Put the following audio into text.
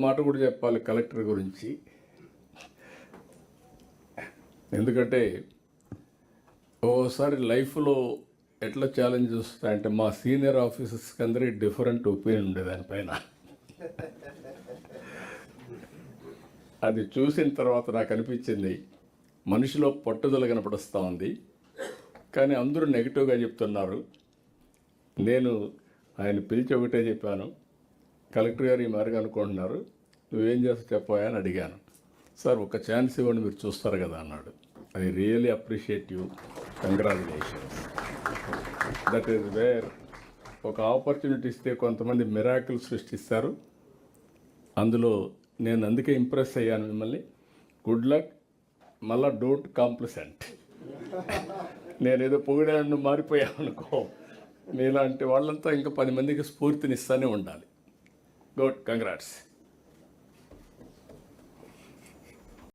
మాట కూడా చెప్పాలి కలెక్టర్ గురించి. ఎందుకంటే ఓసారి లైఫ్లో ఎట్లా ఛాలెంజ్ వస్తాయంటే మా సీనియర్ ఆఫీసర్స్కి అందరికీ డిఫరెంట్ ఒపీనియన్ ఉండే దానిపైన. అది చూసిన తర్వాత నాకు అనిపించింది మనిషిలో పట్టుదల కనపడుస్తూ ఉంది, కానీ అందరూ నెగిటివ్గా చెప్తున్నారు. నేను ఆయన పిలిచి ఒకటే చెప్పాను, కలెక్టర్ గారు ఈ మార్గం అనుకుంటున్నారు, నువ్వేం చేస్తా చెప్పాయా అని అడిగాను. సార్ ఒక ఛాన్స్ ఇవ్వండి మీరు చూస్తారు కదా అన్నాడు. I really appreciate you, congratulations. That is where ఒక ఆపర్చునిటీ ఇస్తే కొంతమంది మిరాకిల్ సృష్టిస్తారు. అందులో నేను అందుకే ఇంప్రెస్ అయ్యాను మిమ్మల్ని. Good luck. మళ్ళా డోంట్ కాంప్లిసెంట్. నేనేదో పొగిడాను మారిపోయాను అనుకో. మీలాంటి వాళ్ళంతా ఇంకా 10 మందికి స్ఫూర్తినిస్తూనే ఉండాలి. Good, congrats.